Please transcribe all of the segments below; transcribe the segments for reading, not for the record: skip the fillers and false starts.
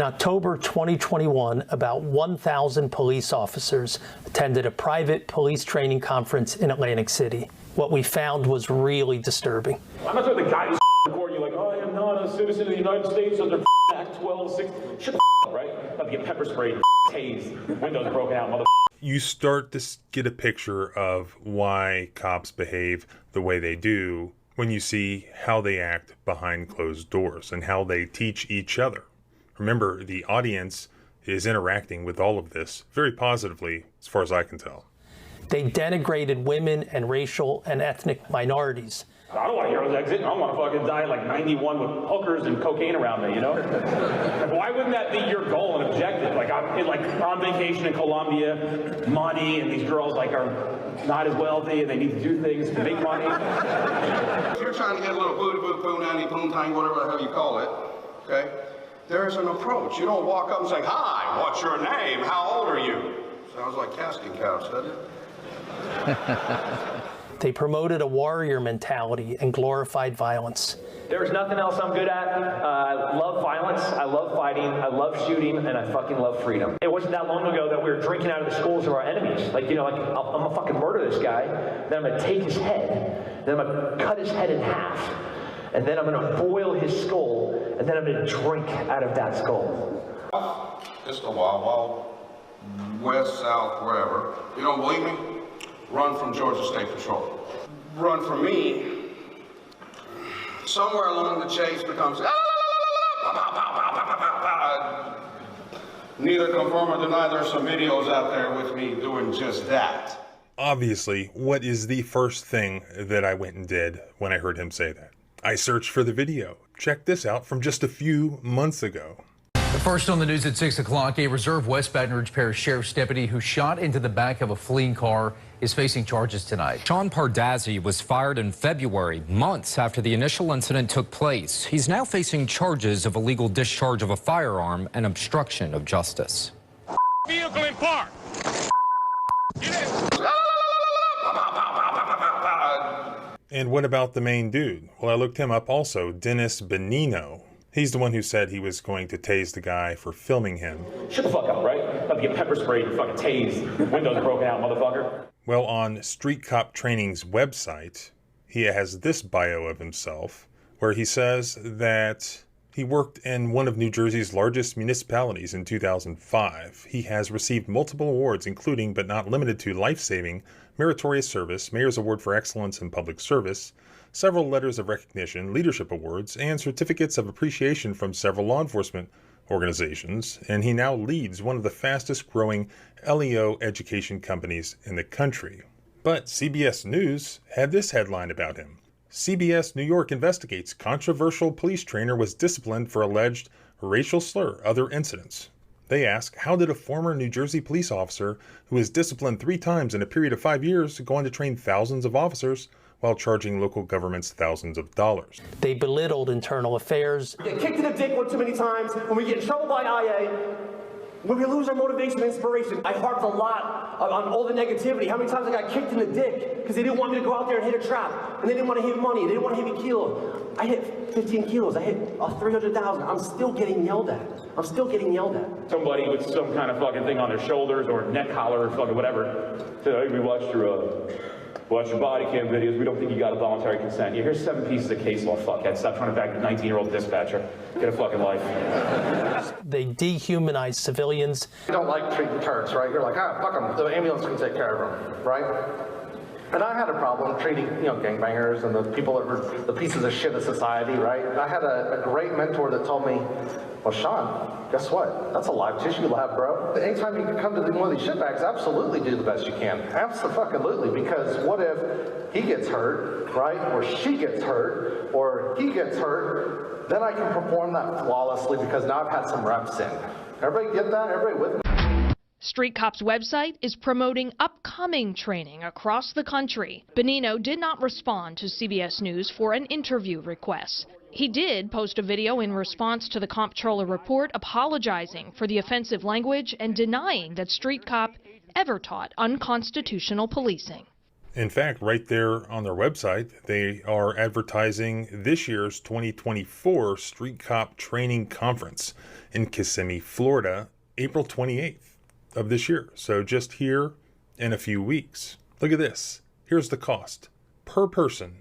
October 2021, about 1,000 police officers attended a private police training conference in Atlantic City. What we found was really disturbing. I'm not sure the guy who's recording you like, oh, I am not a citizen of the United States under Act 12, 6. Shut the up, right? About to get pepper sprayed, tased, windows broken out, mother. You start to get a picture of why cops behave the way they do when you see how they act behind closed doors and how they teach each other. Remember, the audience is interacting with all of this very positively, as far as I can tell. They denigrated women and racial and ethnic minorities. I don't want a hero's exit. I don't want to fucking die at like 91 with hookers and cocaine around me, you know? Why wouldn't that be your goal and objective? Like I'm on vacation in Colombia, money, and these girls like are not as wealthy and they need to do things to make money. If you're trying to get a little booty, poon, nanny, poon, tang, whatever the hell you call it, okay? There's an approach. You don't walk up and say, hi, what's your name? How old are you? Sounds like casting couch, doesn't it? They promoted a warrior mentality and glorified violence. There's nothing else I'm good at. I love violence, I love fighting, I love shooting, and I fucking love freedom. It wasn't that long ago that we were drinking out of the skulls of our enemies. Like, you know, like, I'm gonna fucking murder this guy, then I'm gonna take his head, then I'm gonna cut his head in half, and then I'm gonna boil his skull, and then I'm gonna drink out of that skull. It's the Wild West, South, wherever. You don't believe me? Run from Georgia State Patrol. Run from me. Somewhere along the chase becomes neither confirm or deny. There's some videos out there with me doing just that. Obviously, what is the first thing that I went and did when I heard him say that? I searched for the video. Check this out from just a few months ago. First on the news at 6 o'clock, a reserve West Baton Rouge Parish Sheriff's deputy who shot into the back of a fleeing car is facing charges tonight. Sean Pardazzi was fired in February, months after the initial incident took place. He's now facing charges of illegal discharge of a firearm and obstruction of justice. Vehicle in park. And what about the main dude? Well, I looked him up also, Dennis Benino. He's the one who said he was going to tase the guy for filming him. Shut the fuck up, right? About to get pepper sprayed, fucking tased, windows broken out, motherfucker. Well, on Street Cop Training's website, he has this bio of himself, where he says that he worked in one of New Jersey's largest municipalities in 2005. He has received multiple awards, including but not limited to life-saving, meritorious service, Mayor's Award for Excellence in Public Service, several letters of recognition, leadership awards, and certificates of appreciation from several law enforcement organizations, and he now leads one of the fastest growing LEO education companies in the country. But CBS News had this headline about him. CBS New York investigates controversial police trainer was disciplined for alleged racial slur, other incidents. They ask, how did a former New Jersey police officer who was disciplined 3 times in a period of 5 years go on to train thousands of officers while charging local governments thousands of dollars? They belittled internal affairs. Get kicked in the dick one too many times, when we get in trouble by IA, when we lose our motivation and inspiration. I harped a lot on all the negativity. How many times I got kicked in the dick because they didn't want me to go out there and hit a trap, and they didn't want to hit money, they didn't want to hit me kilo. I hit 15 kilos, I hit 300,000. I'm still getting yelled at. I'm still getting yelled at. Somebody with some kind of fucking thing on their shoulders or neck collar or fucking whatever. Said, hey, we watched your body cam videos. We don't think you got a voluntary consent. Yeah, here's 7 pieces of case law, fuckhead. Stop trying to back the 19-year-old dispatcher. Get a fucking life. They dehumanized civilians. You don't like treating turds, right? You're like, fuck them. The ambulance can take care of them, right? And I had a problem treating, gangbangers and the people that were the pieces of shit of society, right? I had a great mentor that told me, well, Sean, guess what? That's a live tissue lab, bro. Anytime you can come to one of these shitbags, absolutely do the best you can. Absolutely, because what if he gets hurt, right? Or she gets hurt, or he gets hurt, then I can perform that flawlessly because now I've had some reps in. Everybody get that? Everybody with me? Street Cop's website is promoting upcoming training across the country. Benino did not respond to CBS News for an interview request. He did post a video in response to the comptroller report apologizing for the offensive language and denying that Street Cop ever taught unconstitutional policing. In fact, right there on their website, they are advertising this year's 2024 Street Cop Training Conference in Kissimmee, Florida, April 28th of this year. So just here in a few weeks. Look at this. Here's the cost. Per person,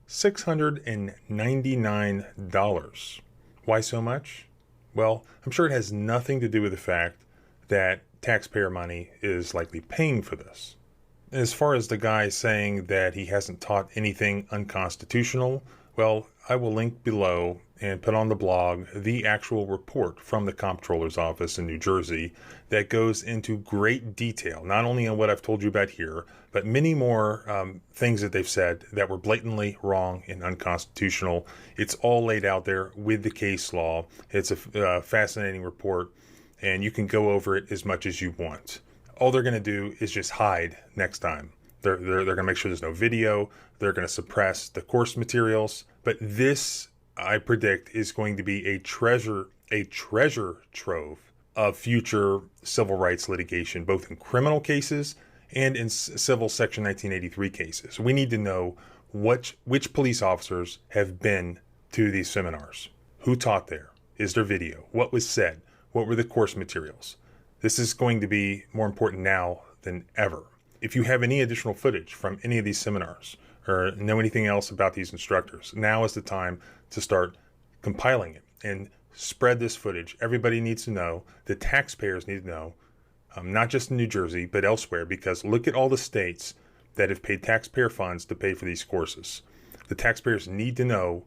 $699. Why so much? Well, I'm sure it has nothing to do with the fact that taxpayer money is likely paying for this. As far as the guy saying that he hasn't taught anything unconstitutional, well, I will link below and put on the blog the actual report from the comptroller's office in New Jersey that goes into great detail, not only on what I've told you about here, but many more things that they've said that were blatantly wrong and unconstitutional. It's all laid out there with the case law. It's a fascinating report, and you can go over it as much as you want. All they're going to do is just hide next time. They're going to make sure there's no video. They're going to suppress the course materials. But this, I predict, is going to be a treasure trove of future civil rights litigation, both in criminal cases and in civil Section 1983 cases. We need to know which police officers have been to these seminars. Who taught there? Is there video? What was said? What were the course materials? This is going to be more important now than ever. If you have any additional footage from any of these seminars or know anything else about these instructors, now is the time to start compiling it and spread this footage. Everybody needs to know. The taxpayers need to know, not just in New Jersey, but elsewhere, because look at all the states that have paid taxpayer funds to pay for these courses. The taxpayers need to know